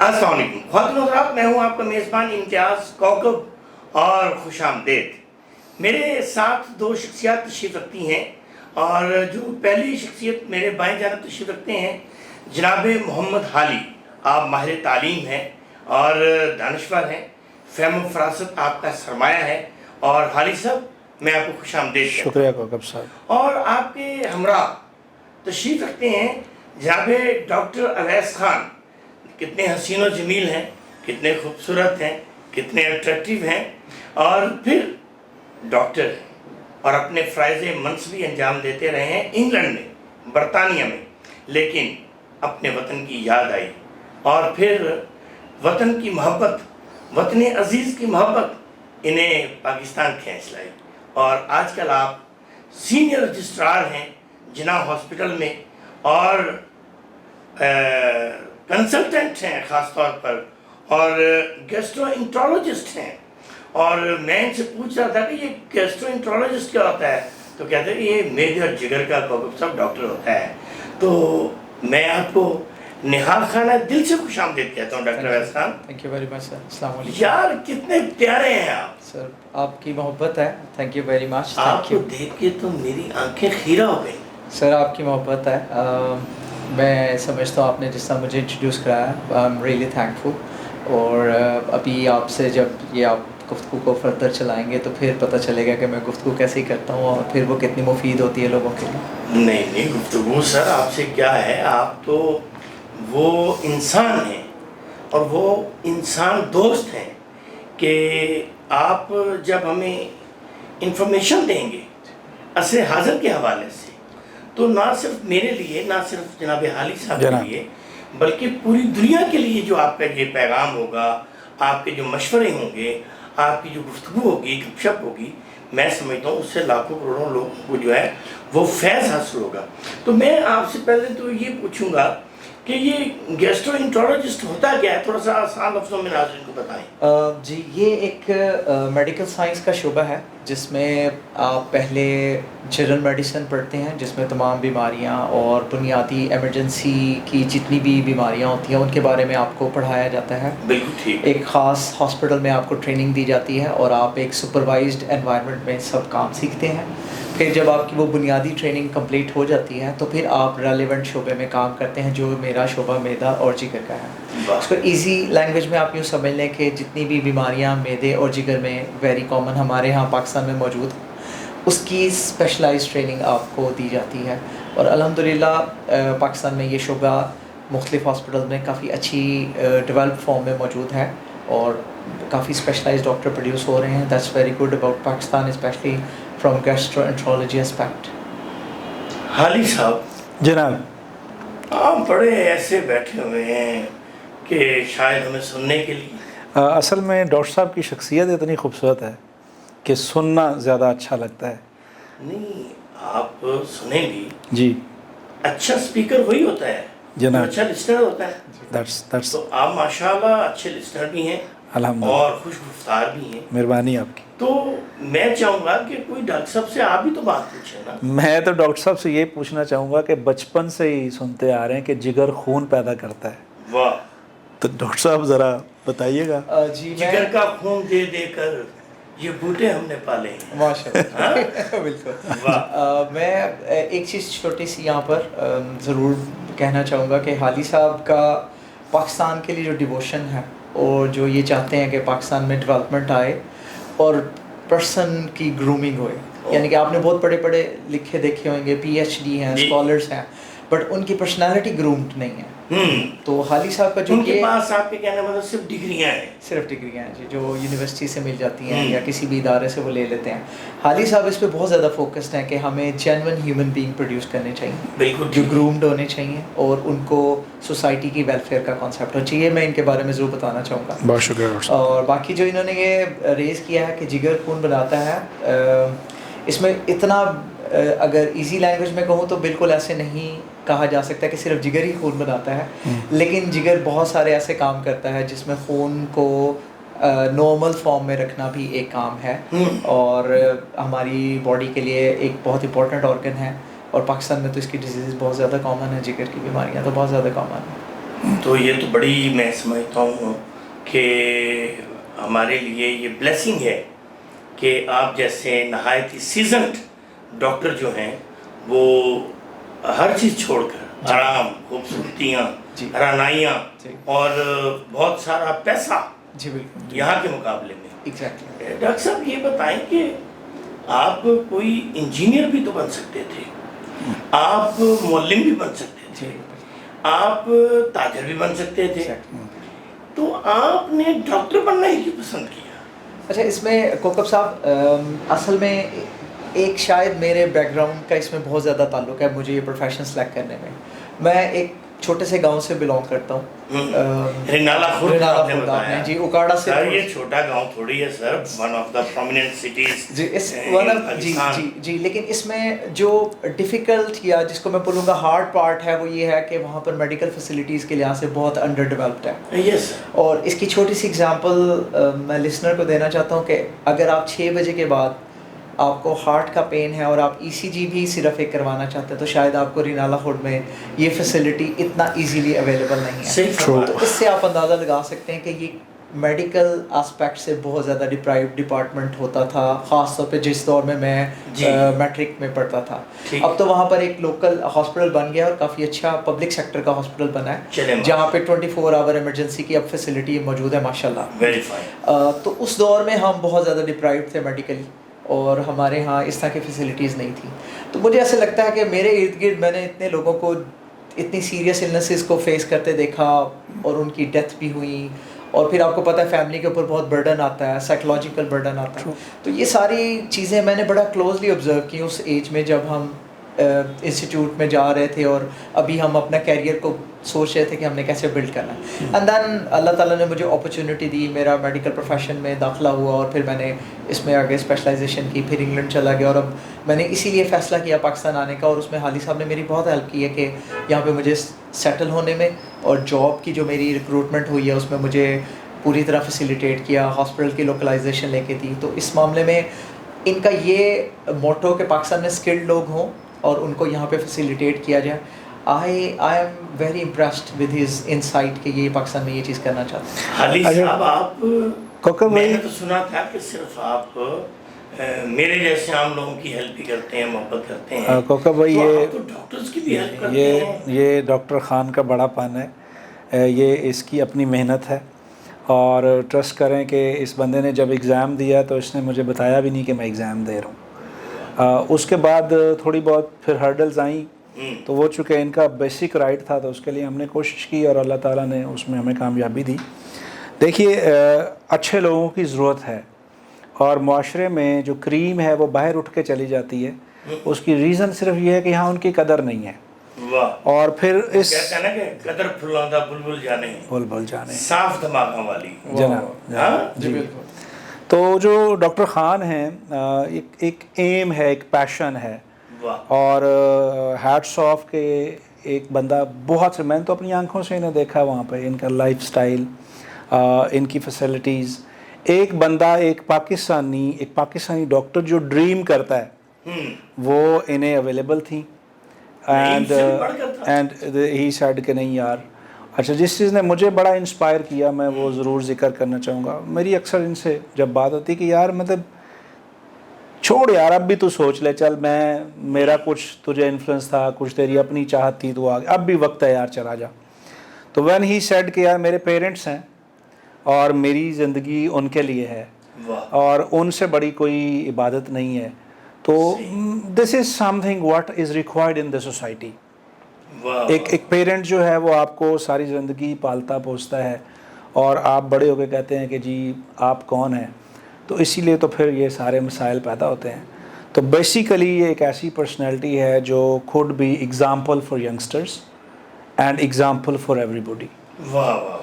السلام علیکم خواتین و حضرات، میں ہوں آپ کا میزبان امتیاز کوکب اور خوش آمدید۔ میرے ساتھ دو شخصیات تشریف رکھتی ہیں، اور جو پہلی شخصیت میرے بائیں جانب تشریف رکھتے ہیں جناب محمد حالی۔ آپ ماہر تعلیم ہیں اور دانشور ہیں، فہم و فراست آپ کا سرمایہ ہے، اور حالی صاحب میں آپ کو خوش آمدید کہتا ہوں۔ شکریہ کوکب صاحب۔ اور آپ کے ہمراہ تشریف رکھتے ہیں جناب ڈاکٹر اویس خان۔ کتنے حسین و جمیل ہیں، کتنے خوبصورت ہیں، کتنے اٹریکٹیو ہیں، اور پھر ڈاکٹر ہیں، اور اپنے فرائض منصبی انجام دیتے رہے ہیں انگلینڈ میں، برطانیہ میں، لیکن اپنے وطن کی یاد آئی، اور پھر وطن کی محبت، وطن عزیز کی محبت انہیں پاکستان کھینچ لائی، اور آج کل آپ سینئر رجسٹرار ہیں جناح ہاسپٹل میں، اور کنسلٹنٹ ہیں خاص طور پر، اور گیسٹرو انٹرولوجسٹ ہیں۔ اور میں ان سے پوچھ رہا تھا کہ یہ گیسٹرو انٹرولوجسٹ کیا ہوتا ہے، تو کہتے ہیں کہ یہ میدے اور جگر کا کوکب صاحب ڈاکٹر ہوتا ہے۔ تو میں آپ کو نہال خانہ دل سے خوش آمدید کہتا ہوں doctor Owais Khan. Thank you very much sir, السلام علیکم۔ یار کتنے پیارے ہیں آپ سر، آپ کی محبت ہے، تھینک یو ویری مچ۔ آپ کو دیکھ کے تو میری آنکھیں خیرہ ہو گئی۔ سر آپ کی محبت ہے، میں سمجھتا ہوں آپ نے جس طرح مجھے انٹروڈیوس کرایا، آئی ایم ریئلی تھینکفل۔ اور ابھی آپ سے جب یہ آپ گفتگو کو فردر چلائیں گے تو پھر پتہ چلے گا کہ میں گفتگو کیسے کرتا ہوں، اور پھر وہ کتنی مفید ہوتی ہے لوگوں کے لیے۔ نہیں گفتگو سر آپ سے کیا ہے، آپ تو وہ انسان ہیں، اور وہ انسان دوست ہیں کہ آپ جب ہمیں انفارمیشن دیں گے عصر حاضر کے حوالے سے، تو نہ صرف میرے لیے، نہ صرف جناب حالی صاحب کے لیے، بلکہ پوری دنیا کے لیے جو آپ کا یہ پیغام ہوگا، آپ کے جو مشورے ہوں گے، آپ کی جو گفتگو ہوگی، گپ شپ ہوگی، میں سمجھتا ہوں اس سے لاکھوں کروڑوں لوگوں کو جو ہے وہ فیض حاصل ہوگا۔ تو میں آپ سے پہلے تو یہ پوچھوں گا کہ یہ گیسٹرو انٹرولوجسٹ ہوتا کیا ہے، تھوڑا سا آسان لفظوں میں ناظرین کو بتائیں۔ جی، یہ ایک میڈیکل سائنس کا شعبہ ہے جس میں آپ پہلے جنرل میڈیسن پڑھتے ہیں، جس میں تمام بیماریاں اور بنیادی ایمرجنسی کی جتنی بھی بیماریاں ہوتی ہیں ان کے بارے میں آپ کو پڑھایا جاتا ہے۔ بالکل ٹھیک۔ ایک خاص ہاسپٹل میں آپ کو ٹریننگ دی جاتی ہے، اور آپ ایک سپروائزڈ انوائرمنٹ میں سب کام سیکھتے ہیں۔ پھر جب آپ کی وہ بنیادی ٹریننگ کمپلیٹ ہو جاتی ہے تو پھر آپ ریلیونٹ شعبے میں کام کرتے ہیں، جو میرا شعبہ معدہ اور جگر کا ہے۔ اس کو ایزی لینگویج میں آپ یوں سمجھ لیں کہ جتنی بھی بیماریاں معدے اور جگر میں ویری کامن ہمارے ہاں پاکستان میں موجود ہیں، اس کی اسپیشلائز ٹریننگ آپ کو دی جاتی ہے۔ اور الحمدللہ پاکستان میں یہ شعبہ مختلف ہاسپٹل میں کافی اچھی ڈیولپ فارم میں موجود ہے، اور کافی اسپیشلائز ڈاکٹر پروڈیوس ہو رہے ہیں۔ That's very good about Pakistan, specially from gastroenterology aspect. حالی صاحب جناب، آپ بڑے ایسے بیٹھے ہوئے ہیں کہ شاید ہمیں سننے کے لیے، اصل میں ڈاکٹر صاحب کی شخصیت اتنی خوبصورت ہے کہ سننا زیادہ اچھا لگتا ہے۔ نہیں آپ سنیں بھی، جی اچھا سپیکر وہی ہوتا ہے جو جناب، اچھا لسنر ہوتا ہے۔ that's تو آپ ماشاءاللہ اچھے لسنر بھی ہیں الحمدللہ، اور خوش گفتار بھی ہیں۔ مہربانی آپ کی۔ تو میں چاہوں گا کہ کوئی ڈاکٹر صاحب سے آپ بھی تو بات پوچھیں نا۔ میں تو ڈاکٹر صاحب سے یہ پوچھنا چاہوں گا کہ بچپن سے ہی سنتے آ رہے ہیں کہ جگر خون پیدا کرتا ہے، واہ، تو ڈاکٹر صاحب ذرا بتائیے گا۔ جی، جگر کا خون دے دے کر یہ بوٹے ہم نے پالے ہیں۔ ماشاء اللہ، بالکل۔ واہ، میں ایک چیز چھوٹی سی یہاں پر ضرور کہنا چاہوں گا کہ حالی صاحب کا پاکستان کے لیے جو ڈیووشن ہے، اور جو یہ چاہتے ہیں کہ پاکستان میں ڈیولپمنٹ آئے اور پرسن کی گرومنگ ہوئے، یعنی کہ آپ نے بہت بڑے بڑے لکھے دیکھے ہوئیں گے، پی ایچ ڈی ہیں، اسکالرس ہیں، بٹ ان کی پرسنالٹی گرومڈ نہیں ہے۔ تو حالی صاحب کا جو ان کے پاس آپ کے کہنے مطلب صرف ڈگریاں ہیں، صرف ڈگریاں ہیں جی، جو یونیورسٹی سے مل جاتی ہیں یا کسی بھی ادارے سے وہ لے لیتے ہیں۔ حالی صاحب اس پہ بہت زیادہ فوکسڈ ہیں کہ ہمیں جینون ہیومن بینگ پروڈیوس کرنے چاہیے، بالکل جو گرومڈ ہونے چاہیے، اور ان کو سوسائٹی کی ویلفیئر کا کانسیپٹ ہونا چاہیے۔ میں ان کے بارے میں ضرور بتانا چاہوں گا۔ بہت شکریہ ڈاکٹر صاحب۔ اور باقی جو انہوں نے یہ ریز کیا ہے کہ جگر خون بناتا ہے، اس میں اتنا اگر ایزی لینگویج میں کہوں تو بالکل ایسے نہیں کہا جا سکتا کہ صرف جگر ہی خون بناتا ہے، لیکن جگر بہت سارے ایسے کام کرتا ہے جس میں خون کو نارمل فارم میں رکھنا بھی ایک کام ہے، اور ہماری باڈی کے لیے ایک بہت امپورٹنٹ آرگن ہے، اور پاکستان میں تو اس کی ڈیزیز بہت زیادہ کامن ہے، جگر کی بیماریاں تو بہت زیادہ کامن ہیں۔ تو یہ تو بڑی میں سمجھتا ہوں کہ ہمارے لیے یہ بلیسنگ ہے کہ آپ جیسے نہایت ہی سیزنڈ ڈاکٹر جو ہیں وہ ہر چیز چھوڑ کر آرام، خوبصورتیاں، رعنائیاں اور بہت سارا پیسہ جی بالکل یہاں کے مقابلے میں. ایگزیکٹلی. ڈاکٹر صاحب یہ بتائیں کہ آپ کوئی انجینئر بھی تو بن سکتے تھے، آپ معلم بھی بن سکتے تھے، آپ تاجر بھی بن سکتے تھے، تو آپ نے ڈاکٹر بننا ہی کیوں پسند کیا؟ اچھا، اس میں کوکب صاحب اصل میں ایک شاید میرے بیک گراؤنڈ کا اس میں بہت زیادہ تعلق ہے مجھے یہ پروفیشن سلیکٹ کرنے میں. میں ایک چھوٹے سے گاؤں سے بلانگ کرتا ہوں، رینالہ خورد آپ نے آپ بتایا. نے جی اکاڑا سے. سر یہ چھوٹا گاؤں تھوڑی ہے sir, one of the prominent cities جی اس جی لیکن اس میں جو ڈیفیکلٹ یا جس کو میں بولوں گا ہارڈ پارٹ ہے وہ یہ ہے کہ وہاں پر میڈیکل فیسلٹیز کے لحاظ سے بہت انڈر ڈیولپڈ ہے. یس. اور اس کی چھوٹی سی اگزامپل میں لسنر کو دینا چاہتا ہوں کہ اگر آپ 6 بجے کے بعد آپ کو ہارٹ کا پین ہے اور آپ ای سی جی بھی صرف ایک کروانا چاہتے ہیں تو شاید آپ کو رینالہ خورد میں یہ فیسلٹی اتنا ایزیلی اویلیبل نہیں ہے. تو اس سے آپ اندازہ لگا سکتے ہیں کہ یہ میڈیکل آسپیکٹ سے بہت زیادہ ڈپرائیوڈ ڈپارٹمنٹ ہوتا تھا، خاص طور پہ جس دور میں میٹرک میں پڑھتا تھا. اب تو وہاں پر ایک لوکل ہاسپٹل بن گیا اور کافی اچھا پبلک سیکٹر کا ہاسپٹل بنا ہے جہاں پہ 24 آور ایمرجنسی کی اب فیسلٹی موجود ہے ماشاء اللہ. تو اس دور میں ہم بہت زیادہ ڈپرائیوڈ تھے میڈیکلی اور ہمارے ہاں اس طرح کی فیسلٹیز نہیں تھیں. تو مجھے ایسا لگتا ہے کہ میرے ارد گرد میں نے اتنے لوگوں کو اتنی سیریس النیسز کو فیس کرتے دیکھا اور ان کی ڈیتھ بھی ہوئی، اور پھر آپ کو پتہ ہے فیملی کے اوپر بہت برڈن آتا ہے، سائیکولوجیکل برڈن آتا ہے. تو یہ ساری چیزیں میں نے بڑا کلوزلی آبزرو کی اس ایج میں جب ہم انسٹیٹیوٹ میں جا رہے تھے اور ابھی ہم اپنا کیریئر کو سوچ رہے تھے کہ ہم نے کیسے بلڈ کرنا ہے. اینڈ دین اللہ تعالیٰ نے مجھے اپرچونیٹی دی، میرا میڈیکل پروفیشن میں داخلہ ہوا اور پھر میں نے اس میں آگے اسپیشلائزیشن کی، پھر انگلینڈ چلا گیا اور اب میں نے اسی لیے فیصلہ کیا پاکستان آنے کا. اور اس میں حالی صاحب نے میری بہت ہیلپ کی ہے کہ یہاں پہ مجھے سیٹل ہونے میں، اور جاب کی جو میری ریکروٹمنٹ ہوئی ہے اس میں مجھے پوری طرح فیسیلیٹیٹ کیا، ہاسپٹل کی لوکلائزیشن لے کے دی. تو اس معاملے میں ان کا یہ موٹو کہ پاکستان میں اسکلڈ لوگ ہوں اور ان کو یہاں پہ فیسیلیٹیٹ کیا جائے. I am very impressed with his insight کہ یہ پاکستان میں یہ چیز کرنا چاہتے ہیں. حالی صاحب آپ، میں نے تو سنا تھا کہ صرف آپ میرے جیسے عام لوگوں کی ہیلپ بھی کرتے ہیں، محبت کرتے ہیں. کوکب بھائی ڈاکٹرز کی بھی ہیلپ کرتے ہیں. یہ ڈاکٹر خان کا بڑا پن ہے، یہ اس کی اپنی محنت ہے. اور ٹرسٹ کریں کہ اس بندے نے جب ایگزام دیا تو اس نے مجھے بتایا بھی نہیں کہ میں ایگزام دے رہا ہوں. اس کے بعد تھوڑی بہت پھر ہرڈلز آئیں تو وہ چونکہ ان کا بیسک رائٹ تھا تو اس کے لیے ہم نے کوشش کی اور اللہ تعالیٰ نے اس میں ہمیں کامیابی دی. دیکھیے اچھے لوگوں کی ضرورت ہے اور معاشرے میں جو کریم ہے وہ باہر اٹھ کے چلی جاتی ہے. اس کی ریزن صرف یہ ہے کہ یہاں ان کی قدر نہیں ہے. اور پھر اس کہتے ہیں نا کہ قدر پھلاندہ بلبل جانے، بلبل جانے، صاف دماغوں والی. جناب جی. تو جو ڈاکٹر خان ہیں ایک ایم ہے، ایک پیشن ہے. اور ہیٹس آف کہ ایک بندہ بہت سے، میں نے تو اپنی آنکھوں سے انہیں دیکھا وہاں پہ، ان کا لائف سٹائل، ان کی فیسلٹیز. ایک بندہ، ایک پاکستانی ڈاکٹر جو ڈریم کرتا ہے وہ انہیں اویلیبل تھیں. اینڈ ہی سیڈ کہ نہیں یار. اچھا، جس چیز نے مجھے بڑا انسپائر کیا میں وہ ضرور ذکر کرنا چاہوں گا. میری اکثر ان سے جب بات ہوتی کہ یار مطلب چھوڑ یار اب بھی تو سوچ لے، چل میرا کچھ تجھے انفلوئنس تھا، کچھ تیری اپنی چاہت تھی تو اب بھی وقت ہے یار چلا جا. تو وین ہی سیڈ کہ یار میرے پیرنٹس ہیں اور میری زندگی ان کے لیے ہے اور ان سے بڑی کوئی عبادت نہیں ہے. تو this is something what is required in the society. ایک پیرنٹ جو ہے وہ آپ کو ساری زندگی پالتا پوستا ہے اور آپ بڑے ہو کے کہتے ہیں کہ جی آپ کون ہیں. تو اسی لیے تو پھر یہ سارے مسائل پیدا ہوتے ہیں. تو بیسیکلی یہ ایک ایسی پرسنالٹی ہے جو could be example for youngsters and example for everybody. واہ واہ.